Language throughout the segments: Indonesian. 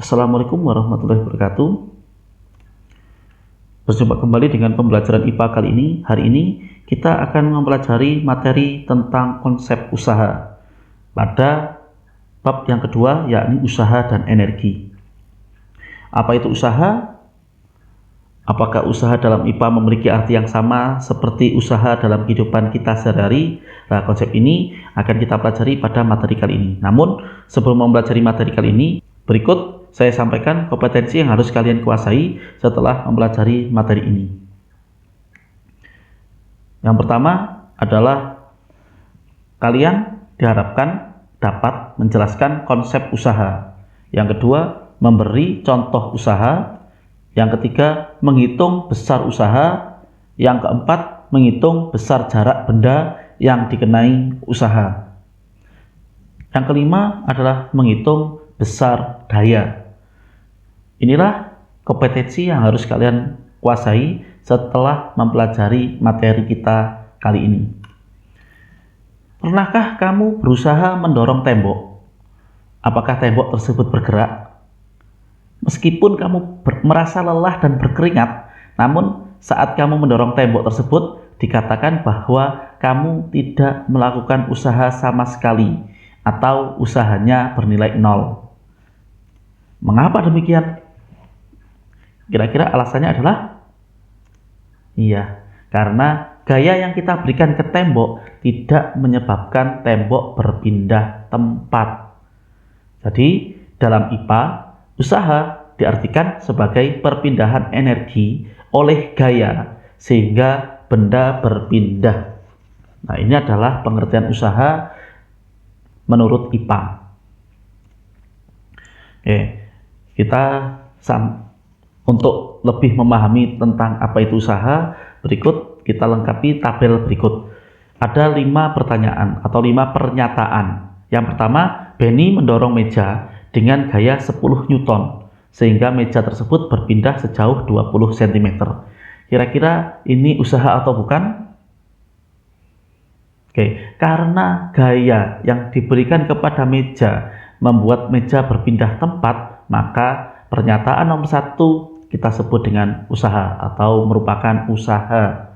Assalamualaikum warahmatullahi wabarakatuh. Berjumpa kembali dengan pembelajaran IPA kali ini. Hari ini kita akan mempelajari materi tentang konsep usaha pada bab yang kedua, yakni usaha dan energi. Apa itu usaha? Apakah usaha dalam IPA memiliki arti yang sama seperti usaha dalam kehidupan kita sehari-hari? Nah, konsep ini akan kita pelajari pada materi kali ini. Namun, sebelum mempelajari materi kali ini, berikut saya sampaikan kompetensi yang harus kalian kuasai setelah mempelajari materi ini. Yang pertama adalah kalian diharapkan dapat menjelaskan konsep usaha. Yang kedua, memberi contoh usaha. Yang ketiga, menghitung besar usaha. Yang keempat, menghitung besar jarak benda yang dikenai usaha. Yang kelima adalah menghitung besar daya. Inilah kompetensi yang harus kalian kuasai setelah mempelajari materi kita kali ini. Pernahkah kamu berusaha mendorong tembok? Apakah tembok tersebut bergerak? Meskipun kamu merasa lelah dan berkeringat, namun saat kamu mendorong tembok tersebut, dikatakan bahwa kamu tidak melakukan usaha sama sekali atau usahanya bernilai 0. Mengapa demikian? Kira-kira alasannya adalah karena gaya yang kita berikan ke tembok tidak menyebabkan tembok berpindah tempat. Jadi, dalam IPA, usaha diartikan sebagai perpindahan energi oleh gaya sehingga benda berpindah. Nah, ini adalah pengertian usaha menurut IPA. Kita untuk lebih memahami tentang apa itu usaha, berikut kita lengkapi tabel berikut. Ada 5 pertanyaan atau 5 pernyataan. Yang pertama, Benny mendorong meja dengan gaya 10 Newton sehingga meja tersebut berpindah sejauh 20 cm. Kira-kira ini usaha atau bukan? Karena gaya yang diberikan kepada meja membuat meja berpindah tempat, maka pernyataan nomor 1 kita sebut dengan usaha atau merupakan usaha.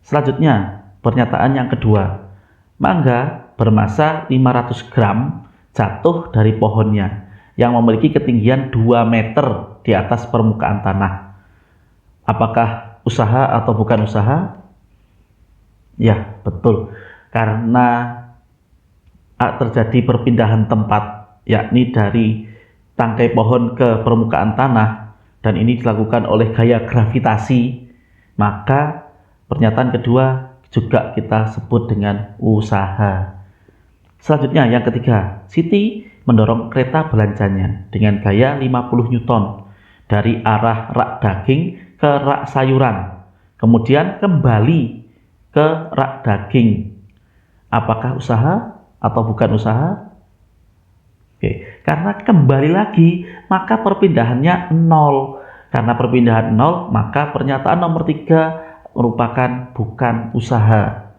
Selanjutnya, pernyataan yang kedua. Mangga bermasa 500 gram jatuh dari pohonnya yang memiliki ketinggian 2 meter di atas permukaan tanah. Apakah usaha atau bukan usaha? Ya, betul. Karena terjadi perpindahan tempat, yakni dari tangkai pohon ke permukaan tanah, dan ini dilakukan oleh gaya gravitasi, maka pernyataan kedua juga kita sebut dengan usaha. Selanjutnya yang ketiga, Siti mendorong kereta belanjanya dengan gaya 50 Newton dari arah rak daging ke rak sayuran, kemudian kembali ke rak daging. Apakah usaha atau bukan usaha? Karena kembali lagi, maka perpindahannya 0. Karena perpindahan 0, maka pernyataan nomor 3 merupakan bukan usaha.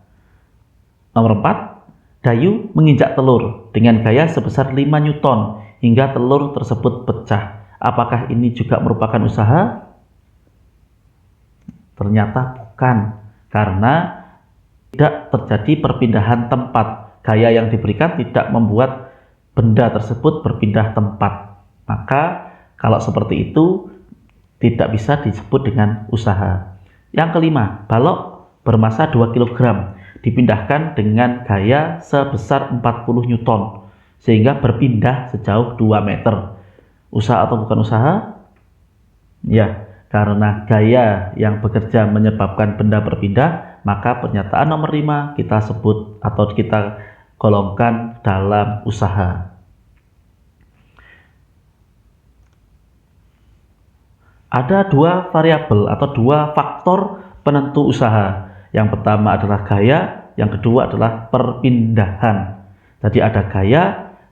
Nomor 4, Dayu menginjak telur dengan gaya sebesar 5 Newton hingga telur tersebut pecah. Apakah ini juga merupakan usaha? Ternyata bukan, karena tidak terjadi perpindahan tempat. Gaya yang diberikan tidak membuat benda tersebut berpindah tempat. Maka kalau seperti itu tidak bisa disebut dengan usaha. Yang kelima, balok bermasa 2 kg dipindahkan dengan gaya sebesar 40 Newton sehingga berpindah sejauh 2 meter. Usaha atau bukan usaha? Ya, karena gaya yang bekerja menyebabkan benda berpindah, maka pernyataan nomor 5 kita sebut atau kita golongkan dalam usaha. Ada 2 variabel atau 2 faktor penentu usaha. Yang pertama adalah gaya, yang kedua adalah perpindahan. Jadi ada gaya,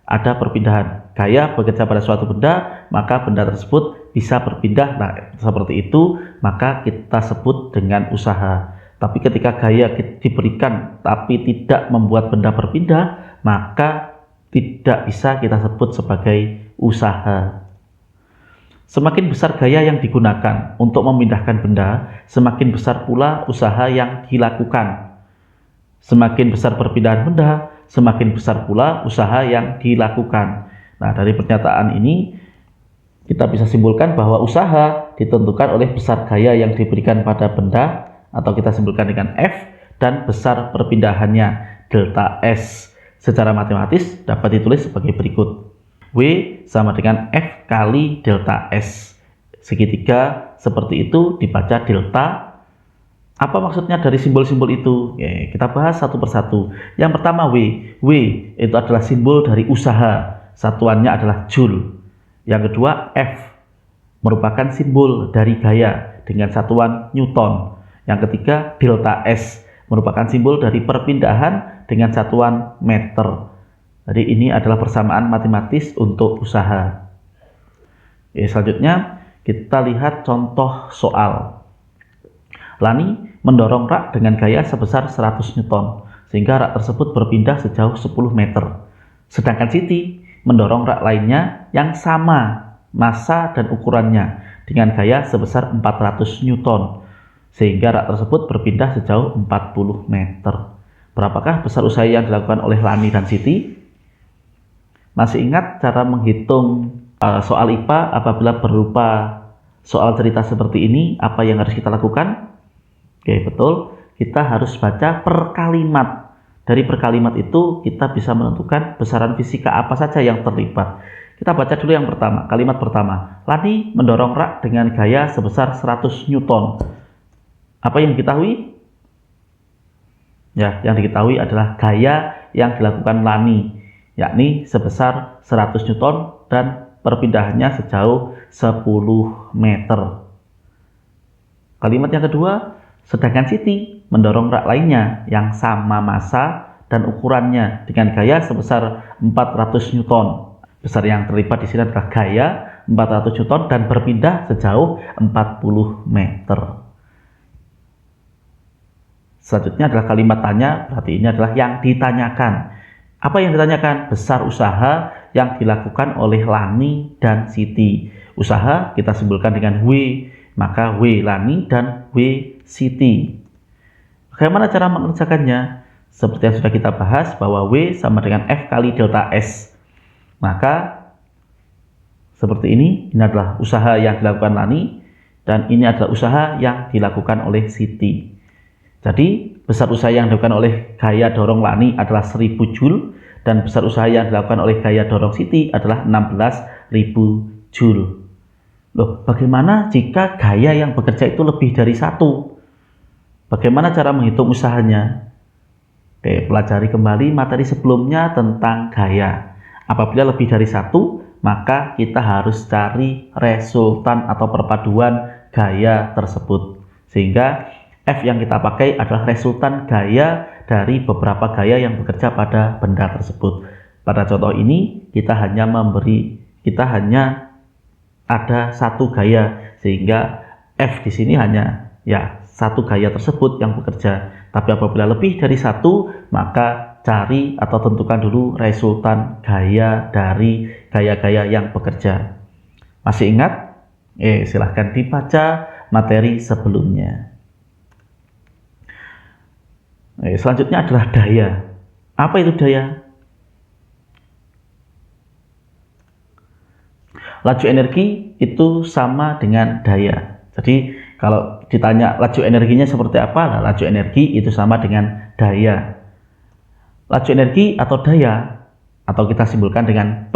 ada perpindahan. Gaya bekerja pada suatu benda, maka benda tersebut bisa berpindah. Nah, seperti itu, maka kita sebut dengan usaha. Tapi ketika gaya diberikan tapi tidak membuat benda berpindah, maka tidak bisa kita sebut sebagai usaha. Semakin besar gaya yang digunakan untuk memindahkan benda, semakin besar pula usaha yang dilakukan. Semakin besar perpindahan benda, semakin besar pula usaha yang dilakukan. Nah, dari pernyataan ini kita bisa simpulkan bahwa usaha ditentukan oleh besar gaya yang diberikan pada benda, atau kita simpulkan dengan F, dan besar perpindahannya, delta S. Secara matematis dapat ditulis sebagai berikut. W sama dengan F kali delta S. Segitiga seperti itu dibaca delta. Apa maksudnya dari simbol-simbol itu? Oke, kita bahas satu persatu. Yang pertama W. W itu adalah simbol dari usaha. Satuannya adalah Joule. Yang kedua F merupakan simbol dari gaya dengan satuan Newton. Yang ketiga delta S merupakan simbol dari perpindahan dengan satuan meter. Jadi ini adalah persamaan matematis untuk usaha. Oke, selanjutnya kita lihat contoh soal. Lani mendorong rak dengan gaya sebesar 100 Newton sehingga rak tersebut berpindah sejauh 10 meter. Sedangkan Siti mendorong rak lainnya yang sama massa dan ukurannya dengan gaya sebesar 400 Newton sehingga rak tersebut berpindah sejauh 40 meter. Berapakah besar usaha yang dilakukan oleh Lani dan Siti? Masih ingat cara menghitung soal IPA apabila berupa soal cerita seperti ini? Apa yang harus kita lakukan? Oke, betul. Kita harus baca per kalimat. Dari per kalimat itu kita bisa menentukan besaran fisika apa saja yang terlibat. Kita baca dulu yang pertama, kalimat pertama. Lani mendorong rak dengan gaya sebesar 100 Newton. Apa yang diketahui? Ya, yang diketahui adalah gaya yang dilakukan Lani, yakni sebesar 100 Newton dan perpindahannya sejauh 10 meter. Kalimat yang kedua, sedangkan Siti mendorong rak lainnya yang sama massa dan ukurannya dengan gaya sebesar 400 Newton. Besar yang terlibat di sini adalah gaya 400 Newton dan berpindah sejauh 40 meter. Selanjutnya adalah kalimat tanya, berarti ini adalah yang ditanyakan. Apa yang ditanyakan? Besar usaha yang dilakukan oleh Lani dan Siti. Usaha kita simpulkan dengan W, maka W Lani dan W Siti. Bagaimana cara mengerjakannya? Seperti yang sudah kita bahas bahwa W sama dengan F kali delta S. Maka seperti ini adalah usaha yang dilakukan Lani dan ini adalah usaha yang dilakukan oleh Siti. Jadi besar usaha yang dilakukan oleh gaya dorong Lani adalah 1000 Joule dan besar usaha yang dilakukan oleh gaya dorong Siti adalah 16.000 Joule. Loh, bagaimana jika gaya yang bekerja itu lebih dari satu? Bagaimana cara menghitung usahanya? Oke, pelajari kembali materi sebelumnya tentang gaya. Apabila lebih dari satu, maka kita harus cari resultan atau perpaduan gaya tersebut. Sehingga F yang kita pakai adalah resultan gaya dari beberapa gaya yang bekerja pada benda tersebut. Pada contoh ini kita hanya ada satu gaya sehingga F di sini hanya satu gaya tersebut yang bekerja. Tapi apabila lebih dari satu, maka cari atau tentukan dulu resultan gaya dari gaya-gaya yang bekerja. Masih ingat? Silahkan dibaca materi sebelumnya. Selanjutnya adalah daya. Apa itu daya? Laju energi itu sama dengan daya. Jadi kalau ditanya laju energinya seperti apa? Nah, laju energi itu sama dengan daya. Laju energi atau daya, atau kita simpulkan dengan P,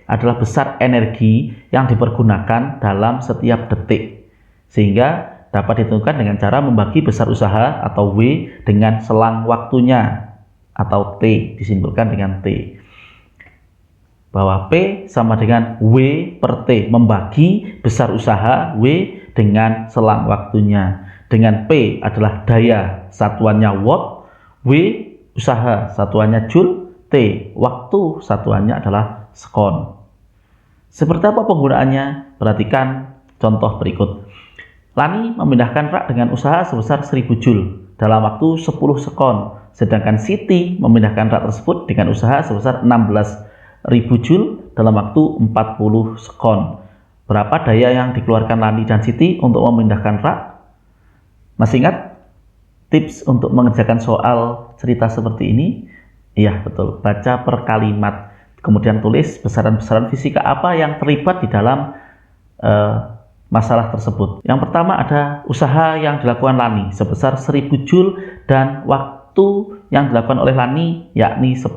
adalah besar energi yang dipergunakan dalam setiap detik. Sehingga dapat ditentukan dengan cara membagi besar usaha atau W dengan selang waktunya atau T, disimpulkan dengan T. Bahwa P sama dengan W per T, membagi besar usaha W dengan selang waktunya. Dengan P adalah daya, satuannya watt, W usaha, satuannya joule, T waktu, satuannya adalah sekon. Seperti apa penggunaannya? Perhatikan contoh berikut. Lani memindahkan rak dengan usaha sebesar 1000 Joule dalam waktu 10 sekon, sedangkan Siti memindahkan rak tersebut dengan usaha sebesar 16.000 Joule dalam waktu 40 sekon. Berapa daya yang dikeluarkan Lani dan Siti untuk memindahkan rak? Masih ingat tips untuk mengerjakan soal cerita seperti ini? Iya, betul. Baca per kalimat. Kemudian tulis besaran-besaran fisika apa yang terlibat di dalam masalah tersebut. Yang pertama ada usaha yang dilakukan Lani sebesar 1000 Joule dan waktu yang dilakukan oleh Lani yakni 10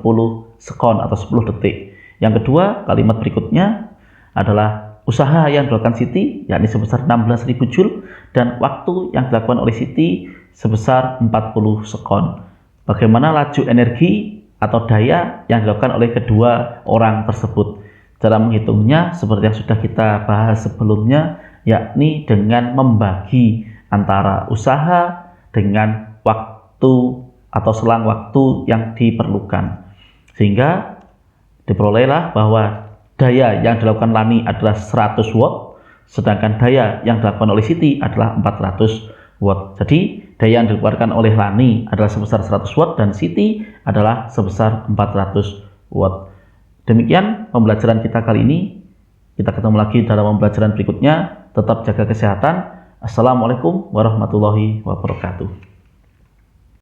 sekon atau 10 detik. Yang kedua, kalimat berikutnya adalah usaha yang dilakukan Siti yakni sebesar 16.000 Joule dan waktu yang dilakukan oleh Siti sebesar 40 sekon. Bagaimana laju energi atau daya yang dilakukan oleh kedua orang tersebut? Cara menghitungnya seperti yang sudah kita bahas sebelumnya, yakni dengan membagi antara usaha dengan waktu atau selang waktu yang diperlukan. Sehingga diperolehlah bahwa daya yang dilakukan Lani adalah 100 watt, sedangkan daya yang dilakukan oleh Siti adalah 400 watt. Jadi daya yang dikeluarkan oleh Lani adalah sebesar 100 watt dan Siti adalah sebesar 400 watt. Demikian pembelajaran kita kali ini. Kita ketemu lagi dalam pembelajaran berikutnya. Tetap jaga kesehatan. Assalamualaikum warahmatullahi wabarakatuh.